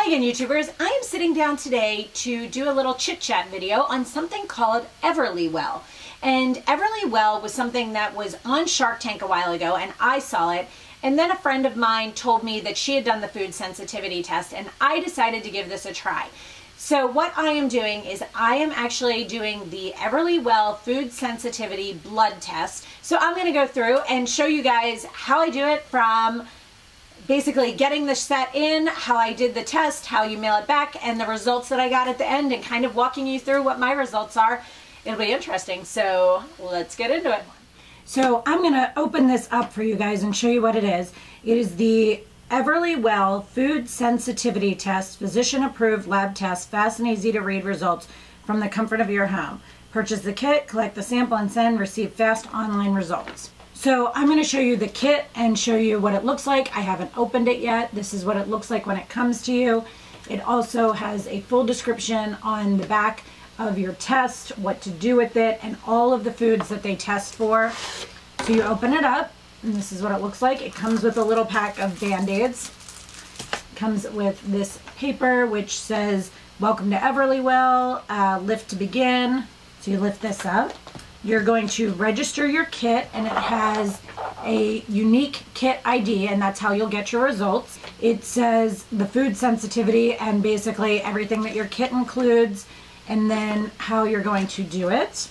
Hi again, YouTubers. I am sitting down today to do a little chit-chat video on something called Everlywell. And Everlywell was something that was on Shark Tank a while ago, and I saw it. And then a friend of mine told me that she had done the food sensitivity test, and I decided to give this a try. So what I am doing is I am actually doing the Everlywell food sensitivity blood test. So I'm going to go through and show you guys how I do it, from basically getting the set in, how I did the test, how you mail it back, and the results that I got at the end, and kind of walking you through what my results are. It'll be interesting, so let's get into it. So I'm going to open this up for you guys and show you what it is. It is the Everlywell Food Sensitivity Test, physician-approved lab test, fast and easy to read results from the comfort of your home. Purchase the kit, collect the sample, and send, receive fast online results. So I'm going to show you the kit and show you what it looks like. I haven't opened it yet. This is what it looks like when it comes to you. It also has a full description on the back of your test, what to do with it, and all of the foods that they test for. So you open it up, and this is what it looks like. It comes with a little pack of Band-Aids. It comes with this paper which says, "Welcome to Everlywell, lift to begin." So you lift this up. You're going to register your kit, and it has a unique kit ID, and that's how you'll get your results. It says the food sensitivity and basically everything that your kit includes, and then how you're going to do it.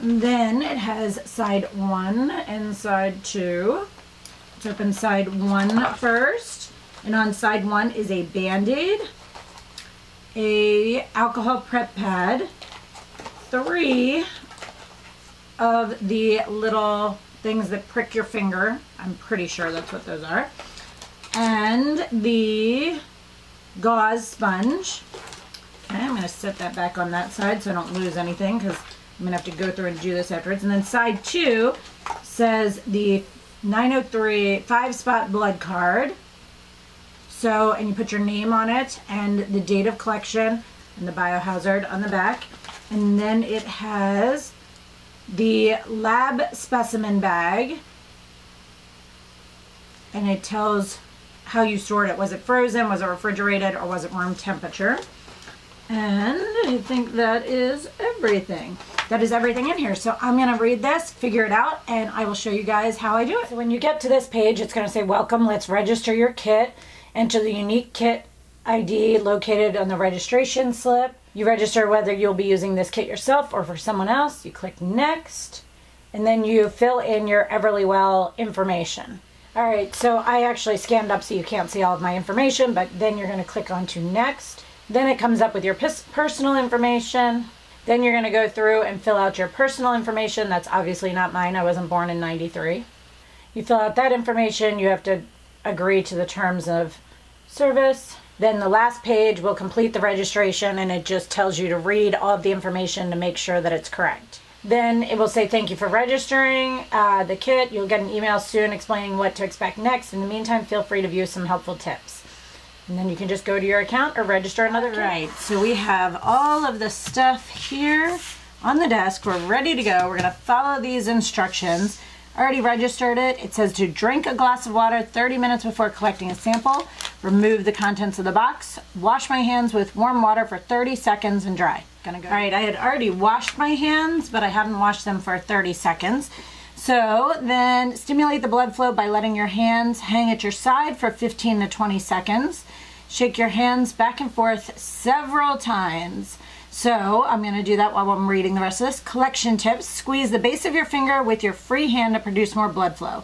And then it has side 1 and side 2. Let's open side 1 first. And on side 1 is a Band-Aid, a alcohol prep pad, 3 of the little things that prick your finger. I'm pretty sure that's what those are. And the gauze sponge. Okay, I'm going to set that back on that side so I don't lose anything, because I'm going to have to go through and do this afterwards. And then side 2 says the 903 5-spot blood card. So, and you put your name on it and the date of collection and the biohazard on the back. And then it has the lab specimen bag, and it tells how you stored it. Was it frozen, was it refrigerated, or was it room temperature? And I think that is everything. That is everything in here. So I'm going to read this, figure it out, and I will show you guys how I do it. So when you get to this page, it's going to say, "Welcome, let's register your kit. Enter the unique kit ID located on the registration slip. You register whether you'll be using this kit yourself or for someone else." You click next, and then you fill in your Everlywell information. All right, so I actually scanned up so you can't see all of my information, but then you're going to click on to next. Then it comes up with your personal information. Then you're going to go through and fill out your personal information. That's obviously not mine. I wasn't born in '93. You fill out that information. You have to agree to the terms of service. Then the last page will complete the registration, and it just tells you to read all of the information to make sure that it's correct. Then it will say, "Thank you for registering the kit. You'll get an email soon explaining what to expect next. In the meantime, feel free to view some helpful tips." And then you can just go to your account or register another kit. Right, so we have all of the stuff here on the desk. We're ready to go. We're going to follow these instructions. I already registered it. It says to drink a glass of water 30 minutes before collecting a sample. Remove the contents of the box. Wash my hands with warm water for 30 seconds and dry. Gonna go. All right, I had already washed my hands, but I haven't washed them for 30 seconds. So then stimulate the blood flow by letting your hands hang at your side for 15 to 20 seconds. Shake your hands back and forth several times. So I'm going to do that while I'm reading the rest of this. Collection tips: squeeze the base of your finger with your free hand to produce more blood flow.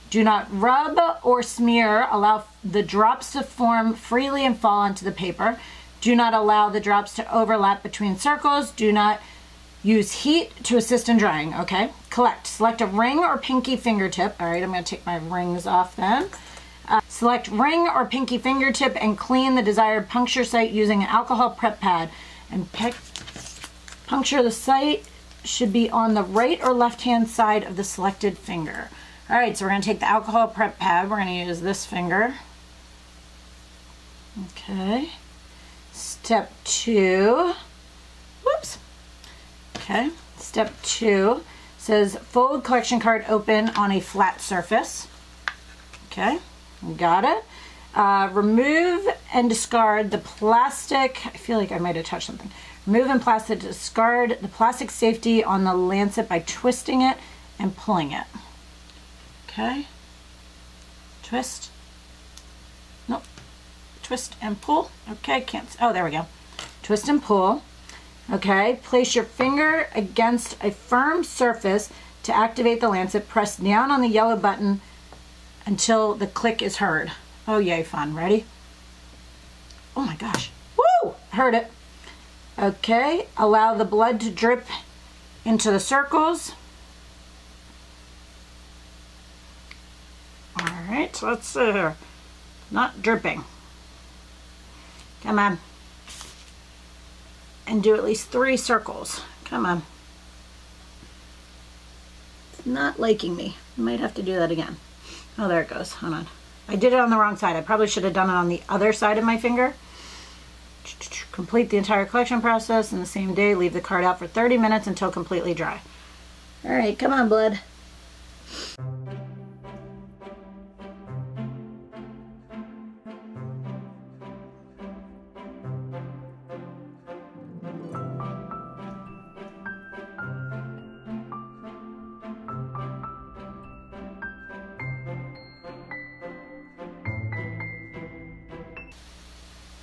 Do not rub or smear. Allow the drops to form freely and fall onto the paper. Do not allow the drops to overlap between circles. Do not use heat to assist in drying. Okay. Collect. Select a ring or pinky fingertip. All right, I'm going to take my rings off then. Select ring or pinky fingertip and clean the desired puncture site using an alcohol prep pad. And puncture the site should be on the right or left hand side of the selected finger. All right, so we're going to take the alcohol prep pad. We're going to use this finger. Okay. Step 2. Whoops. Okay. Step 2 says fold collection card open on a flat surface. Okay. Got it. Remove and discard the plastic. I feel like I might have touched something. Remove and plastic, discard the plastic safety on the lancet by twisting it and pulling it. Okay. Twist. Nope. Twist and pull. Okay, can't. Oh, there we go. Twist and pull. Okay. Place your finger against a firm surface to activate the lancet. Press down on the yellow button until the click is heard. Oh, yay, fun. Ready? Oh my gosh. Woo! Heard it. Okay. Allow the blood to drip into the circles. All right, let's see here. Not dripping. Come on. And do at least 3 circles. Come on. It's not liking me. I might have to do that again. Oh, there it goes. Hold on. I did it on the wrong side. I probably should have done it on the other side of my finger. Complete the entire collection process in the same day. Leave the card out for 30 minutes until completely dry. All right, come on, blood.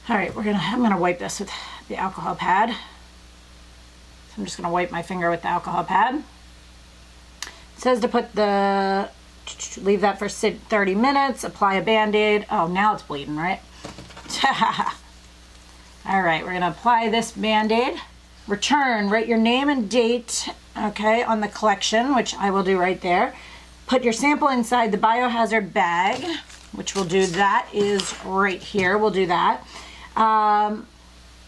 All right, I'm gonna wipe this with the alcohol pad. So I'm just gonna wipe my finger with the alcohol pad. It says to leave that for 30 minutes, apply a Band-Aid. Oh, now it's bleeding, right? All right, we're gonna apply this Band-Aid. Return, write your name and date, okay, on the collection, which I will do right there. Put your sample inside the biohazard bag, which we'll do. That is right here, we'll do that.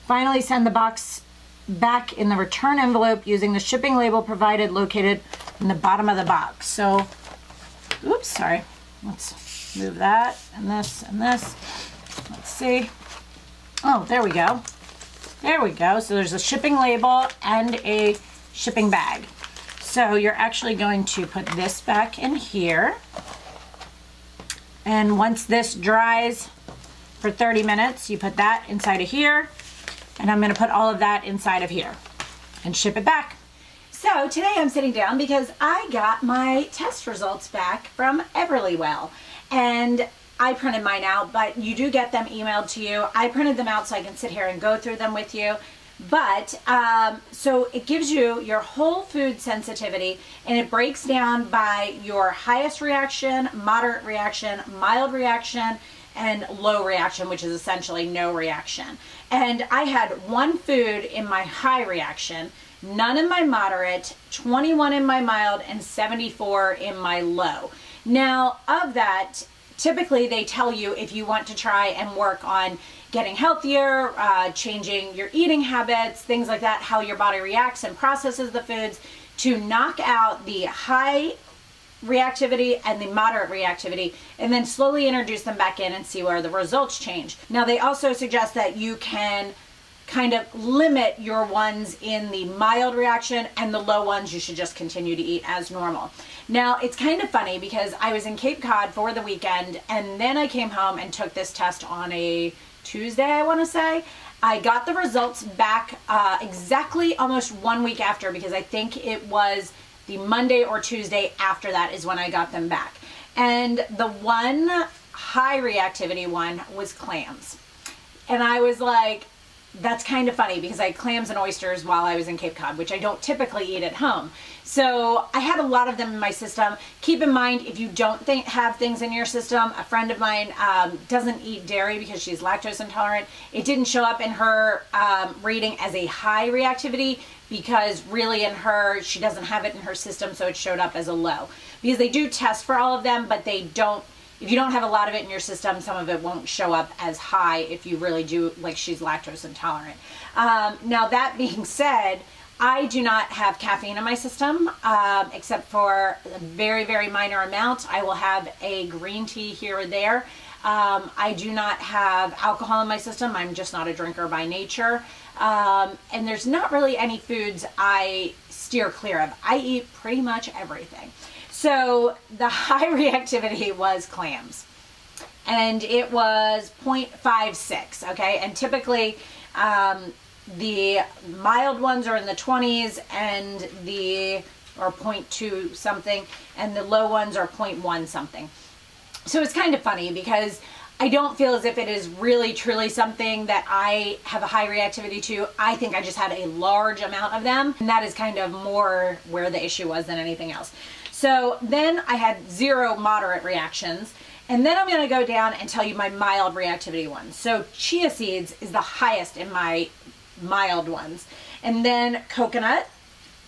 Finally, send the box back in the return envelope using the shipping label provided located in the bottom of the box. So, oops, sorry. Let's move that and this and this. Let's see. Oh, there we go. There we go. So there's a shipping label and a shipping bag. So you're actually going to put this back in here. And once this dries for 30 minutes, you put that inside of here, and I'm going to put all of that inside of here and ship it back. So today I'm sitting down because I got my test results back from Everlywell, and I printed mine out, but you do get them emailed to you. I printed them out so I can sit here and go through them with you. But so it gives you your whole food sensitivity, and it breaks down by your highest reaction, moderate reaction, mild reaction, and low reaction, which is essentially no reaction. And I had 1 food in my high reaction, none in my moderate, 21 in my mild, and 74 in my low. Now, of that, typically they tell you if you want to try and work on getting healthier, changing your eating habits, things like that, how your body reacts and processes the foods, to knock out the high reactivity and the moderate reactivity, and then slowly introduce them back in and see where the results change. Now, they also suggest that you can kind of limit your ones in the mild reaction, and the low ones you should just continue to eat as normal. Now, it's kind of funny because I was in Cape Cod for the weekend, and then I came home and took this test on a Tuesday, I want to say. I got the results back exactly almost 1 week after, because I think it was the Monday or Tuesday after that is when I got them back. And the one high reactivity one was clams. And I was like, that's kind of funny because I had clams and oysters while I was in Cape Cod, which I don't typically eat at home. So I had a lot of them in my system. Keep in mind, if you don't have things in your system, a friend of mine doesn't eat dairy because she's lactose intolerant. It didn't show up in her rating as a high reactivity because really in her, she doesn't have it in her system, so it showed up as a low. Because they do test for all of them, but they don't. If you don't have a lot of it in your system, some of it won't show up as high if you really do, like she's lactose intolerant. Now, that being said, I do not have caffeine in my system, except for a very, very minor amount. I will have a green tea here or there. I do not have alcohol in my system. I'm just not a drinker by nature. And there's not really any foods I steer clear of. I eat pretty much everything. So the high reactivity was clams. and it was 0.56, okay? And typically the mild ones are in the 20s and or 0.2 something, and the low ones are 0.1 something. So it's kind of funny because I don't feel as if it is really truly something that I have a high reactivity to. I think I just had a large amount of them, and that is kind of more where the issue was than anything else. So then I had 0 moderate reactions, and then I'm going to go down and tell you my mild reactivity ones. So chia seeds is the highest in my mild ones, and then coconut,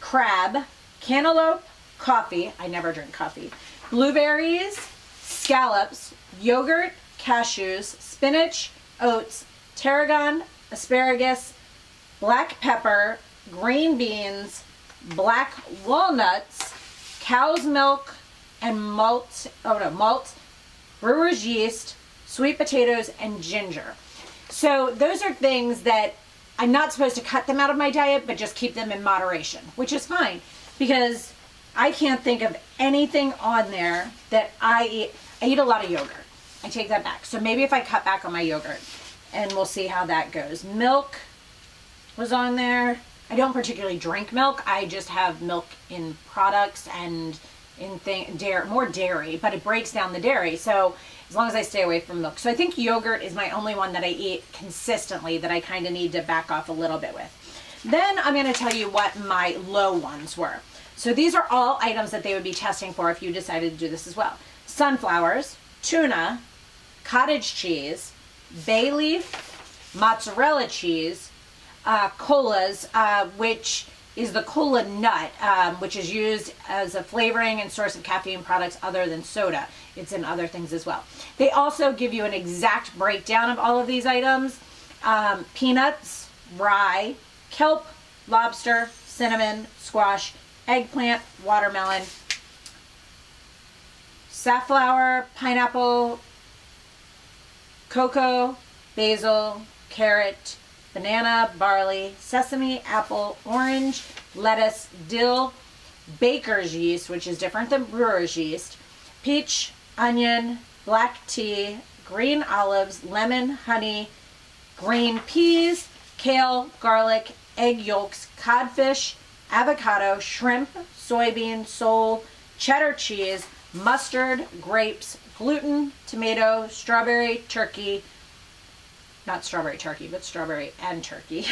crab, cantaloupe, coffee, I never drink coffee, blueberries, scallops, yogurt, cashews, spinach, oats, tarragon, asparagus, black pepper, green beans, black walnuts, cow's milk, and malt, brewer's yeast, sweet potatoes, and ginger. So those are things that I'm not supposed to cut them out of my diet, but just keep them in moderation, which is fine because I can't think of anything on there that I eat. I eat a lot of yogurt. I take that back. So maybe if I cut back on my yogurt, and we'll see how that goes. Milk was on there. I don't particularly drink milk. I just have milk in products and in more dairy, but it breaks down the dairy. So as long as I stay away from milk. So I think yogurt is my only one that I eat consistently that I kind of need to back off a little bit with. Then I'm going to tell you what my low ones were. So these are all items that they would be testing for if you decided to do this as well. Sunflowers, tuna, cottage cheese, bay leaf, mozzarella cheese, colas, which is the cola nut, which is used as a flavoring and source of caffeine products other than soda. It's in other things as well. They also give you an exact breakdown of all of these items. Peanuts, rye, kelp, lobster, cinnamon, squash, eggplant, watermelon, safflower, pineapple, cocoa, basil, carrot, banana, barley, sesame, apple, orange, lettuce, dill, baker's yeast, which is different than brewer's yeast, peach, onion, black tea, green olives, lemon, honey, green peas, kale, garlic, egg yolks, codfish, avocado, shrimp, soybean, sole, cheddar cheese, mustard, grapes, gluten, tomato, strawberry, turkey, not strawberry turkey, but strawberry and turkey,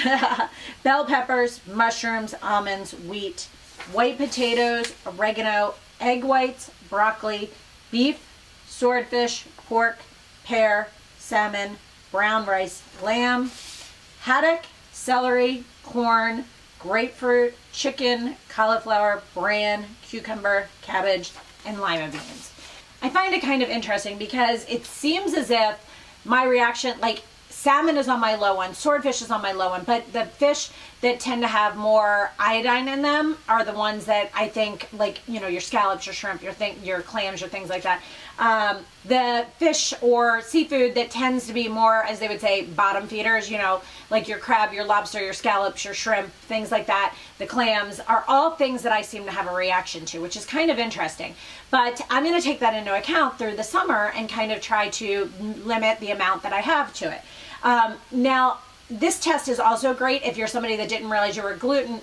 bell peppers, mushrooms, almonds, wheat, white potatoes, oregano, egg whites, broccoli, beef, swordfish, pork, pear, salmon, brown rice, lamb, haddock, celery, corn, grapefruit, chicken, cauliflower, bran, cucumber, cabbage, and lima beans. I find it kind of interesting because it seems as if my reaction, like salmon is on my low one, swordfish is on my low one, but the fish that tend to have more iodine in them are the ones that I think, like, you know, your scallops, your shrimp, your clams, your things like that. The fish or seafood that tends to be more, as they would say, bottom feeders, you know, like your crab, your lobster, your scallops, your shrimp, things like that, the clams, are all things that I seem to have a reaction to, which is kind of interesting. But I'm going to take that into account through the summer and kind of try to limit the amount that I have to it. Now, this test is also great if you're somebody that didn't realize you were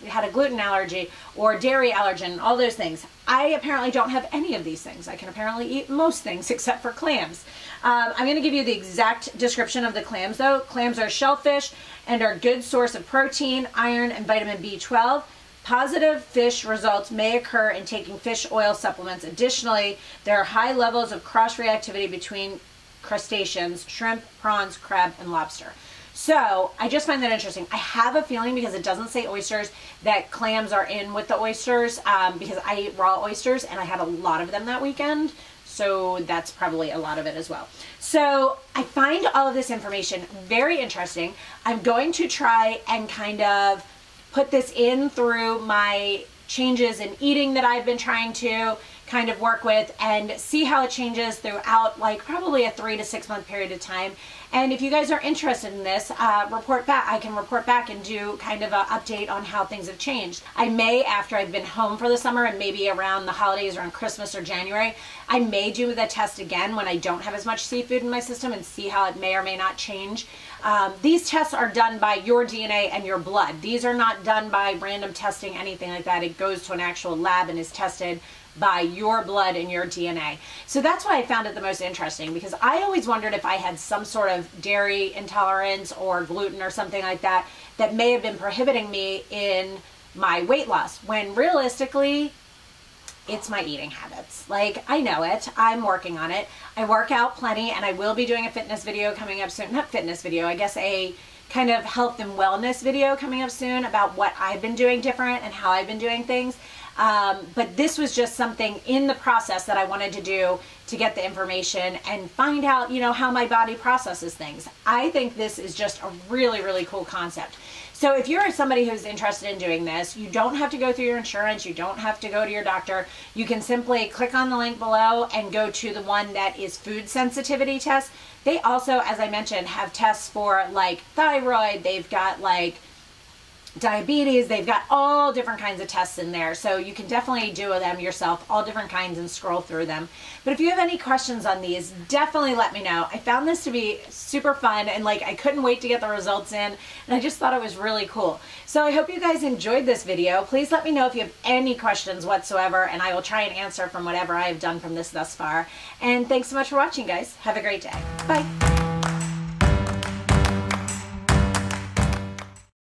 had a gluten allergy or dairy allergen, all those things. I apparently don't have any of these things. I can apparently eat most things except for clams. I'm going to give you the exact description of the clams though. Clams are shellfish and are a good source of protein, iron, and vitamin B12. Positive fish results may occur in taking fish oil supplements. Additionally, there are high levels of cross-reactivity between crustaceans, shrimp, prawns, crab, and lobster. So I just find that interesting. I have a feeling, because it doesn't say oysters, that clams are in with the oysters, because I eat raw oysters and I had a lot of them that weekend. So that's probably a lot of it as well. So I find all of this information very interesting. I'm going to try and kind of put this in through my changes in eating that I've been trying to kind of work with and see how it changes throughout like probably a 3 to 6 month period of time. And if you guys are interested in this, report back. I can report back and do kind of an update on how things have changed. I may, after I've been home for the summer and maybe around the holidays, around Christmas or January, I may do the test again when I don't have as much seafood in my system and see how it may or may not change. These tests are done by your DNA and your blood. These are not done by random testing, anything like that. It goes to an actual lab and is tested by your blood and your DNA. So that's why I found it the most interesting, because I always wondered if I had some sort of dairy intolerance or gluten or something like that that may have been prohibiting me in my weight loss, when realistically it's my eating habits. Like, I know it, I'm working on it. I work out plenty, and I will be doing a fitness video coming up soon. Not fitness video, I guess a kind of health and wellness video coming up soon about what I've been doing different and how I've been doing things. But this was just something in the process that I wanted to do to get the information and find out, you know, how my body processes things. I think this is just a really, really cool concept. So if you're somebody who's interested in doing this, you don't have to go through your insurance, you don't have to go to your doctor. You can simply click on the link below and go to the one that is food sensitivity test. They also, as I mentioned, have tests for like thyroid, they've got like diabetes, they've got all different kinds of tests in there, so you can definitely do them yourself, all different kinds, and scroll through them. But if you have any questions on these, definitely let me know. I found this to be super fun, and like I couldn't wait to get the results in, and I just thought it was really cool. So I hope you guys enjoyed this video. Please let me know if you have any questions whatsoever, and I will try and answer from whatever I have done from this thus far. And thanks so much for watching, guys. Have a great day. Bye.